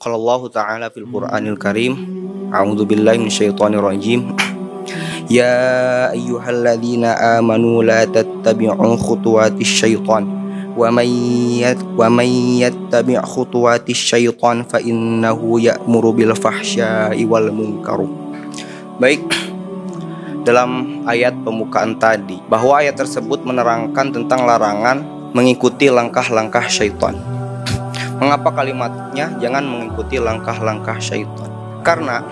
Qala Allah Ta'ala fil Qur'anil Karim, a'udzu billahi minasyaitonir rajim. Ya ayyuhalladzina amanu la tattabi'u khutuwatis syaitan wa may yattabi' khutuwatis syaitan fa innahu ya'muru bil fahsya'i wal munkar. Baik, dalam ayat pembukaan tadi, bahwa ayat tersebut menerangkan tentang larangan mengikuti langkah-langkah syaitan. Mengapa kalimatnya jangan mengikuti langkah-langkah syaitan? Karena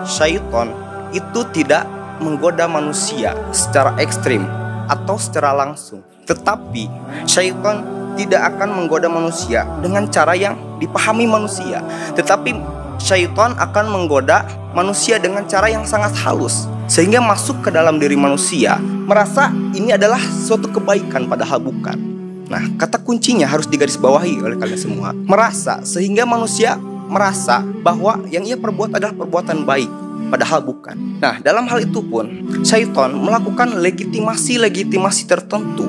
syaitan itu tidak menggoda manusia secara ekstrim atau secara langsung. Tetapi syaitan tidak akan menggoda manusia dengan cara yang dipahami manusia. Tetapi syaitan akan menggoda manusia dengan cara yang sangat halus, sehingga masuk ke dalam diri manusia merasa ini adalah suatu kebaikan, padahal bukan. Nah, kata kuncinya harus digarisbawahi oleh kalian semua. Merasa, sehingga manusia merasa bahwa yang ia perbuat adalah perbuatan baik, padahal bukan. Nah, dalam hal itu pun syaitan melakukan legitimasi tertentu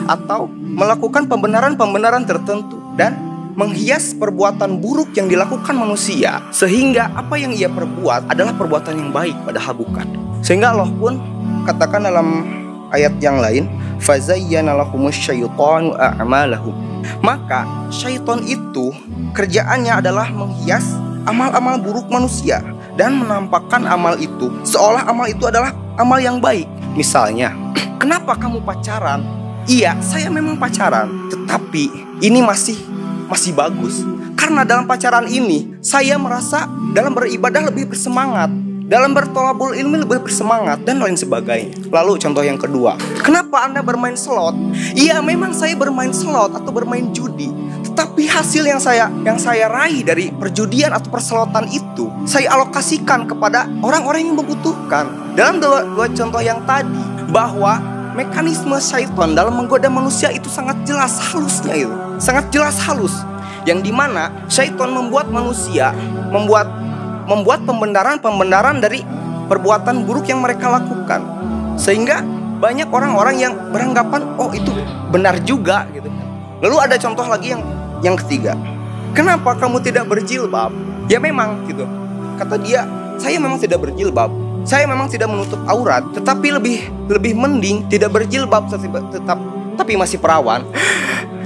atau melakukan pembenaran tertentu dan menghias perbuatan buruk yang dilakukan manusia, sehingga apa yang ia perbuat adalah perbuatan yang baik, padahal bukan. Sehingga Allah pun katakan dalam ayat yang lain, fazayyana lahumus syaitanu a'malahum. Maka syaitan itu kerjaannya adalah menghias amal-amal buruk manusia dan menampakkan amal itu seolah amal itu adalah amal yang baik. Misalnya, kenapa kamu pacaran? Iya, saya memang pacaran, tetapi ini masih bagus. Karena dalam pacaran ini saya merasa dalam beribadah lebih bersemangat, dalam bertolabul ilmi lebih bersemangat, dan lain sebagainya. Lalu contoh yang kedua, kenapa Anda bermain slot? Iya, memang saya bermain slot atau bermain judi, tetapi hasil yang saya raih dari perjudian atau perslotan itu saya alokasikan kepada orang-orang yang membutuhkan. Dalam dua contoh yang tadi, bahwa mekanisme syaitan dalam menggoda manusia itu sangat jelas halusnya, itu sangat jelas halus, yang dimana syaitan membuat manusia membuat pembenaran dari perbuatan buruk yang mereka lakukan, sehingga banyak orang-orang yang beranggapan oh itu benar juga gitu. Lalu ada contoh lagi yang ketiga, kenapa kamu tidak berjilbab? Ya memang gitu, kata dia, saya memang tidak berjilbab, saya memang tidak menutup aurat, tetapi lebih mending tidak berjilbab tapi masih perawan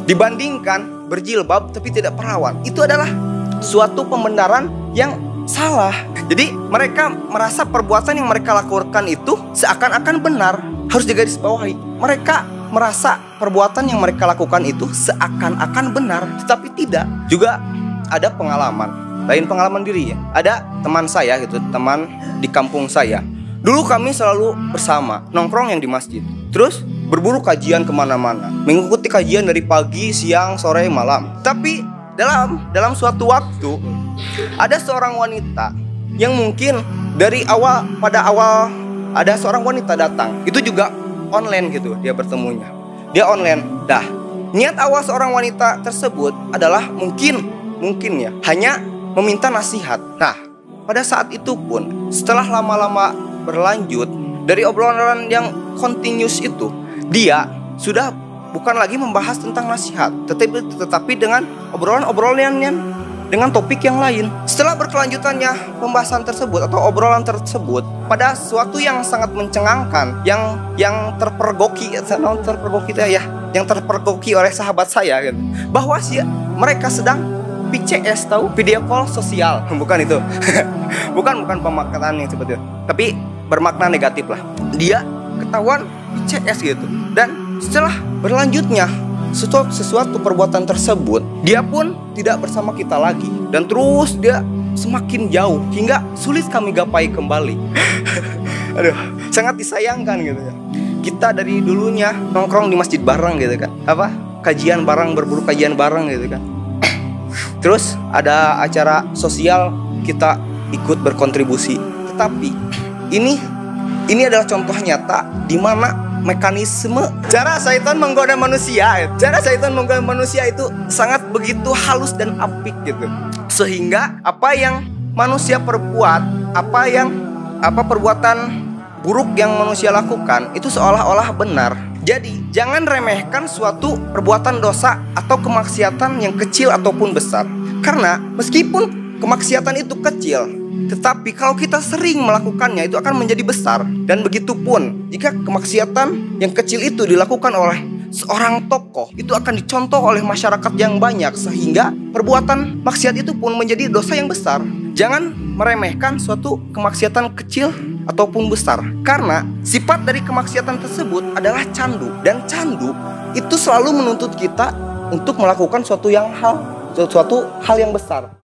dibandingkan berjilbab tapi tidak perawan. Itu adalah suatu pembenaran yang salah. Jadi mereka merasa perbuatan yang mereka lakukan itu seakan-akan benar. Harus digarisbawahi, mereka merasa perbuatan yang mereka lakukan itu seakan-akan benar, tetapi tidak. Juga ada pengalaman diri ya. Ada teman saya gitu, teman di kampung saya. Dulu kami selalu bersama nongkrong yang di masjid, terus berburu kajian kemana-mana, mengikuti kajian dari pagi, siang, sore, malam. Tapi dalam suatu waktu ada seorang wanita yang mungkin pada awal ada seorang wanita datang. Itu juga online gitu, dia bertemunya. Dia online. Dah, niat awal seorang wanita tersebut adalah mungkin ya hanya meminta nasihat. Nah, pada saat itu pun setelah lama-lama berlanjut dari obrolan yang continuous itu, dia sudah bukan lagi membahas tentang nasihat, tetapi dengan obrolan dengan topik yang lain. Setelah berkelanjutannya pembahasan tersebut atau obrolan tersebut pada suatu yang sangat mencengangkan, yang terpergoki oleh sahabat saya gitu, bahwa mereka sedang PCS, tahu, video call sosial. Bukan itu. bukan pemaknaan yang seperti itu, tapi bermakna negatif lah. Dia ketahuan PCS gitu, dan setelah berlanjutnya sesuatu perbuatan tersebut, dia pun tidak bersama kita lagi, dan terus dia semakin jauh hingga sulit kami gapai kembali. Aduh, sangat disayangkan gitu ya. Kita dari dulunya nongkrong di masjid bareng gitu kan, kajian bareng, berburu kajian bareng gitu kan. Terus ada acara sosial, kita ikut berkontribusi. Tetapi ini adalah contoh nyata di mana mekanisme cara syaitan menggoda manusia. Cara syaitan menggoda manusia itu sangat begitu halus dan apik gitu. Sehingga apa yang manusia perbuat, perbuatan buruk yang manusia lakukan itu seolah-olah benar. Jadi jangan remehkan suatu perbuatan dosa atau kemaksiatan yang kecil ataupun besar. Karena meskipun kemaksiatan itu kecil, tetapi kalau kita sering melakukannya itu akan menjadi besar. Dan begitu pun jika kemaksiatan yang kecil itu dilakukan oleh seorang tokoh, itu akan dicontoh oleh masyarakat yang banyak, sehingga perbuatan maksiat itu pun menjadi dosa yang besar. Jangan meremehkan suatu kemaksiatan kecil ataupun besar, karena sifat dari kemaksiatan tersebut adalah candu. Dan candu itu selalu menuntut kita untuk melakukan suatu hal yang besar.